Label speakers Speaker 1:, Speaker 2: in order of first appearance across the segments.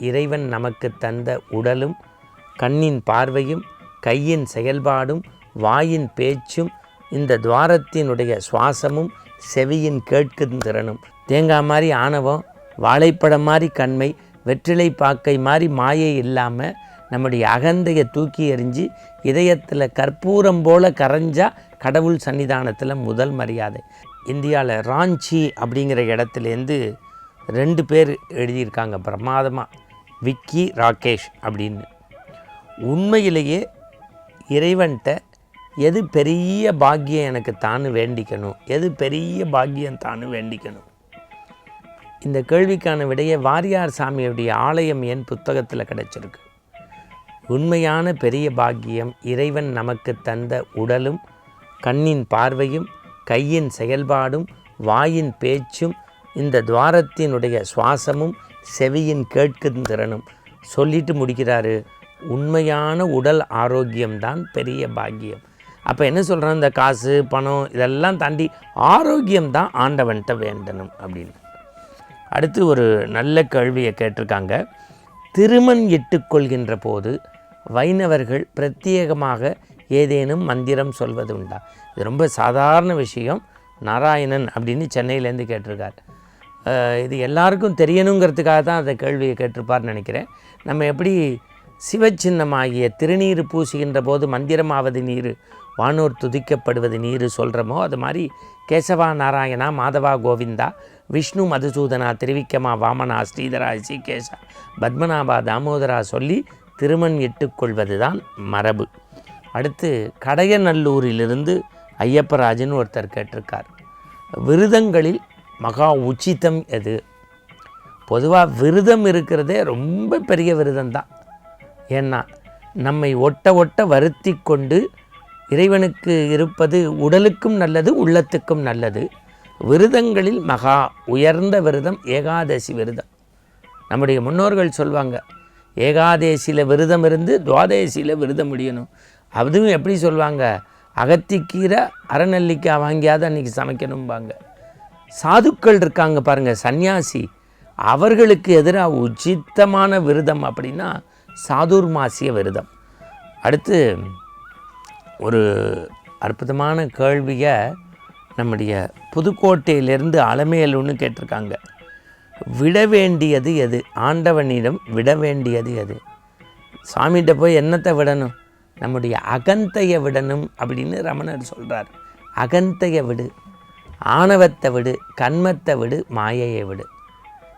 Speaker 1: இறைவன் நமக்கு தந்த உடலும் கண்ணின் பார்வையும் கையின் செயல்பாடும் வாயின் பேச்சும் இந்த துவாரத்தினுடைய சுவாசமும் செவியின் கேட்கும் திறனும் தேங்காய் மாதிரி ஆணவம், வாழைப்படம் மாதிரி கண்மை, வெற்றிலை பாக்கை மாதிரி மாயை இல்லாமல் நம்முடைய அகந்தையை தூக்கி எறிஞ்சு இதயத்தில் கற்பூரம் போல் கரைஞ்சா கடவுள் சன்னிதானத்தில் முதல் மரியாதை. இந்தியாவில் ராஞ்சி அப்படிங்கிற இடத்துலேருந்து 2 பேர் எழுதியிருக்காங்க பிரமாதமாக, விக்கி ராகேஷ் அப்படின்னு. உண்மையிலேயே இறைவன்கிட்ட எது பெரிய பாக்கியம் எனக்கு தானு வேண்டிக்கணும், எது பெரிய பாக்கியம் தானு வேண்டிக்கணும், இந்த கேள்விக்கான விடையை வாரியார் சாமியுடைய ஆலயம் என் புத்தகத்தில் கிடச்சிருக்கு. உண்மையான பெரிய பாக்கியம் இறைவன் நமக்கு தந்த உடலும் கண்ணின் பார்வையும் கையின் செயல்பாடும் வாயின் பேச்சும் இந்த துவாரத்தினுடைய சுவாசமும் செவியின் கேட்கும் திறனும் சொல்லிட்டு முடிக்கிறாரு. உண்மையான உடல் ஆரோக்கியம்தான் பெரிய பாக்கியம். அப்போ என்ன சொல்கிறோம், இந்த காசு பணம் இதெல்லாம் தாண்டி ஆரோக்கியம்தான் ஆண்டவன்கிட்ட வேண்டணும் அப்படின்னு. அடுத்து ஒரு நல்ல கேள்வியை கேட்டிருக்காங்க. திருமண் இட்டுக்கொள்கின்ற போது வைணவர்கள் பிரத்யேகமாக ஏதேனும் மந்திரம் சொல்வது உண்டா? இது ரொம்ப சாதாரண விஷயம். நாராயணன் அப்படின்னு சென்னையிலேருந்து கேட்டிருக்கார். இது எல்லாருக்கும் தெரியணுங்கிறதுக்காக தான் அந்த கேள்வியை கேட்டிருப்பார்னு நினைக்கிறேன். நம்ம எப்படி சிவச்சின்னமாகிய திருநீர் பூசுகின்ற போது மந்திரமாவது நீர் வானோர் துதிக்கப்படுவது நீர் சொல்கிறோமோ, அது மாதிரி கேசவா நாராயணா மாதவா கோவிந்தா விஷ்ணு மதுசூதனா திருவிக்கமா வாமனா ஸ்ரீதரா ஸ்ரீகேஷா பத்மநாபா தாமோதரா சொல்லி திருமண் இட்டுக்கொள்வது தான் மரபு. அடுத்து கடையநல்லூரிலிருந்து ஐயப்பராஜன் ஒருத்தர் கேட்டிருக்கார். விரதங்களில் மகா உச்சிதம் எது? பொதுவாக விரதம் இருக்கிறதே ரொம்ப பெரிய விரதம்தான். ஏன்னா நம்மை ஒட்ட வருத்தி கொண்டு இறைவனுக்கு இருப்பது உடலுக்கும் நல்லது, உள்ளத்துக்கும் நல்லது. விரதங்களில் மகா உயர்ந்த விரதம் ஏகாதசி விரதம். நம்முடைய முன்னோர்கள் சொல்லுவாங்க, ஏகாதேசியில் விரதம் இருந்து துவாதேசியில் விரதம் முடியணும். அதுவும் எப்படி சொல்லுவாங்க, அகத்திக்கீரை அறநெல்லிக்காய் வாங்கியாவது அன்றைக்கி சமைக்கணும்பாங்க. சாதுக்கள் இருக்காங்க பாருங்கள், சன்னியாசி, அவர்களுக்கு எதிராக உச்சித்தமான விரதம் அப்படின்னா சாதுர்மாசிய விரதம். அடுத்து ஒரு அற்புதமான கேள்வியை நம்முடைய புதுக்கோட்டையிலேருந்து அலமேலுன்னு கேட்டிருக்காங்க. விட வேண்டியது எது? ஆண்டவனிடம் விட வேண்டியது எது? சாமிகிட்ட போய் என்னத்தை விடணும்? நம்முடைய அகந்தையை விடணும் அப்படின்னு ரமணர் சொல்கிறார். அகந்தையை விடு, ஆணவத்தை விடு, கண்மத்தை விடு, மாயையை விடு.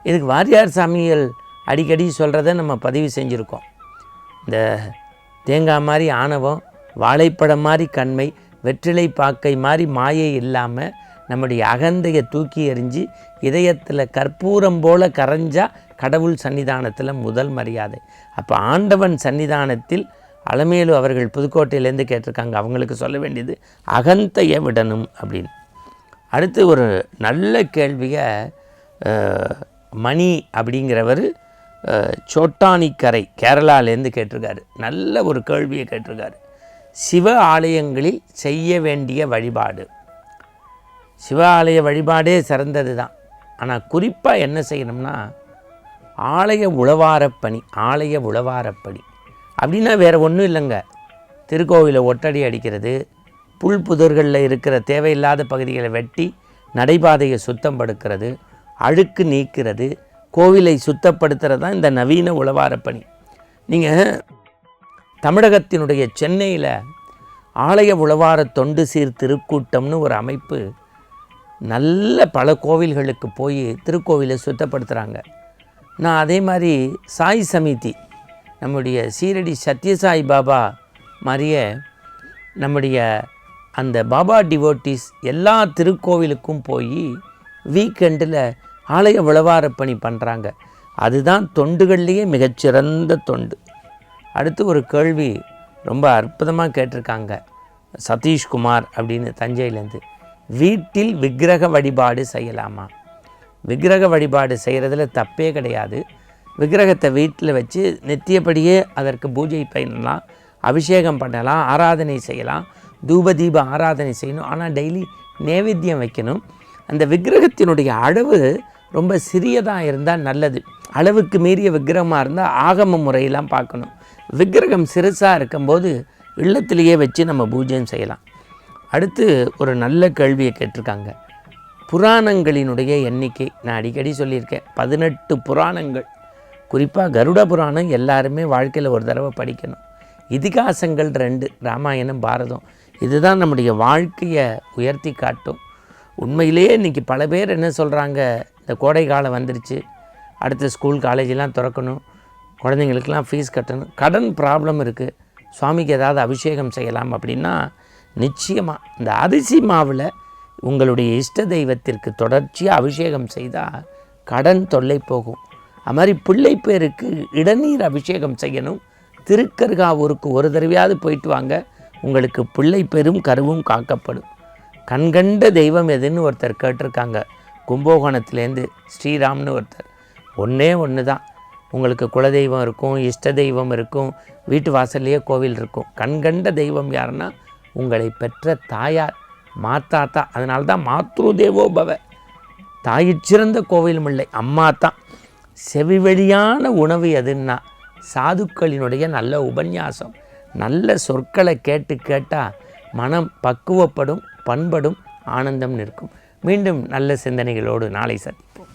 Speaker 1: இதுக்கு வாரியார் சாமிகள் அடிக்கடி சொல்கிறத நம்ம பதிவு செஞ்சுருக்கோம். இந்த தேங்காய் மாதிரி ஆணவம், வாழைப்படம் மாதிரி கண்மை, வெற்றிலை பாக்கை மாதிரி மாயை இல்லாமல் நம்முடைய அகந்தையை தூக்கி எறிஞ்சு இதயத்தில் கற்பூரம் போல் கரைஞ்சா கடவுள் சன்னிதானத்தில் முதல் மரியாதை. அப்போ ஆண்டவன் சன்னிதானத்தில் அலமேலு அவர்கள் புதுக்கோட்டையிலேருந்து கேட்டிருக்காங்க, அவங்களுக்கு சொல்ல வேண்டியது அகந்தையை விடணும் அப்படின்னு. அடுத்து ஒரு நல்ல கேள்வியை மணி அப்படிங்கிறவர் சோட்டானிக்கரை கேரளாலேருந்து கேட்டிருக்காரு. நல்ல ஒரு கேள்வியை கேட்டிருக்காரு. சிவ ஆலயங்களில் செய்ய வேண்டிய வழிபாடு. சிவ ஆலய வழிபாடே சிறந்தது தான். ஆனால் குறிப்பாக என்ன செய்யணும்னா ஆலய உழவாரப்பணி. ஆலய உழவாரப்பணி அப்படின்னா வேறு ஒன்றும் இல்லைங்க. திருக்கோவிலை ஒட்டடி அடிக்கிறது, புல் புதர்களில் இருக்கிற தேவையில்லாத பகுதிகளை வெட்டி நடைபாதையை சுத்தம் படுக்கிறது, அழுக்கு நீக்கிறது, கோவிலை சுத்தப்படுத்துகிறது தான் இந்த நவீன உழவாரப்பணி. நீங்கள் தமிழகத்தினுடைய சென்னையில் ஆலய உழவார தொண்டு சீர் திருக்கூட்டம்னு ஒரு அமைப்பு நல்ல பல கோவில்களுக்கு போய் திருக்கோவிலை சுத்தப்படுத்துகிறாங்க. நான் அதே மாதிரி சாய் சமிதி, நம்முடைய சீரடி சத்யசாய் பாபா மாதிரியே நம்முடைய அந்த பாபா டிவோட்டிஸ் எல்லா திருக்கோவிலுக்கும் போய் வீக்கெண்டில் ஆலய உழவாரப்பணி பண்ணுறாங்க. அதுதான் தொண்டுகள்லேயே மிகச்சிறந்த தொண்டு. அடுத்து ஒரு கேள்வி ரொம்ப அற்புதமாக கேட்டிருக்காங்க சதீஷ்குமார் அப்படின்னு தஞ்சையிலேருந்து. வீட்டில் விக்கிரக வழிபாடு செய்யலாமா? விக்கிரக வழிபாடு செய்கிறதுல தப்பே கிடையாது. விக்கிரகத்தை வீட்டில் வச்சு நித்தியப்படியே அதற்கு பூஜை பண்ணலாம், அபிஷேகம் பண்ணலாம், ஆராதனை செய்யலாம், தூபதீப ஆராதனை செய்யணும். ஆனால் டெய்லி நைவேத்தியம் வைக்கணும். அந்த விக்கிரகத்தினுடைய அளவு ரொம்ப சிறியதாக இருந்தால் நல்லது. அளவுக்கு மீறிய விக்கிரகமாக இருந்தால் ஆகம முறையெல்லாம் பார்க்கணும். விக்கிரகம் சிறுசாக இருக்கும்போது இல்லத்திலேயே வச்சு நம்ம பூஜையும் செய்யலாம். அடுத்து ஒரு நல்ல கேள்வியை கேட்டிருக்காங்க. புராணங்களினுடைய எண்ணிக்கை நான் அடிக்கடி சொல்லியிருக்கேன், 18 புராணங்கள். குறிப்பாக கருட புராணம் எல்லாருமே வாழ்க்கையில் ஒரு தடவை படிக்கணும். இதிகாசங்கள் 2, ராமாயணம் பாரதம். இதுதான் நம்முடைய வாழ்க்கையை உயர்த்தி காட்டும். உண்மையிலேயே இன்றைக்கி பல பேர் என்ன சொல்கிறாங்க, இந்த கோடை காலம் வந்துருச்சு, அடுத்து ஸ்கூல் காலேஜெலாம் திறக்கணும், குழந்தைங்களுக்கெல்லாம் ஃபீஸ் கட்டணும், கடன் ப்ராப்ளம் இருக்குது, சுவாமிக்கு ஏதாவது அபிஷேகம் செய்யலாம் அப்படின்னா, நிச்சயமாக இந்த அரிசி மாவில் உங்களுடைய இஷ்ட தெய்வத்திற்கு தொடர்ச்சியாக அபிஷேகம் செய்தால் கடன் தொல்லை போகும். அது மாதிரி பிள்ளை பேருக்கு இளநீர் அபிஷேகம் செய்யணும். திருக்கருகாவூருக்கு ஒரு தடவையாவது போயிட்டு வாங்க, உங்களுக்கு பிள்ளை பெரும் கருவும் காக்கப்படும். கண்கண்ட தெய்வம் எதுன்னு ஒருத்தர் கேட்டிருக்காங்க, கும்பகோணத்துலேருந்து ஸ்ரீராம்னு ஒருத்தர். ஒன்று தான், உங்களுக்கு குலதெய்வம் இருக்கும், இஷ்ட தெய்வம் இருக்கும், வீட்டு வாசல்லையே கோவில் இருக்கும். கண்கண்ட தெய்வம் யாருன்னா உங்களை பெற்ற தாயார், மாத்தாத்தா. அதனால தான் மாத்ரு தேவோ பவ, தாயிற்சிறந்த கோவிலும் இல்லை, அம்மா தான். செவிவழியான உணவு எதுன்னா சாதுக்களினுடைய நல்ல உபன்யாசம், நல்ல சொற்களை கேட்டால் மனம் பக்குவப்படும், பண்படும், ஆனந்தம் நிற்கும். மீண்டும் நல்ல சிந்தனைகளோடு நாளை சந்திப்போம்.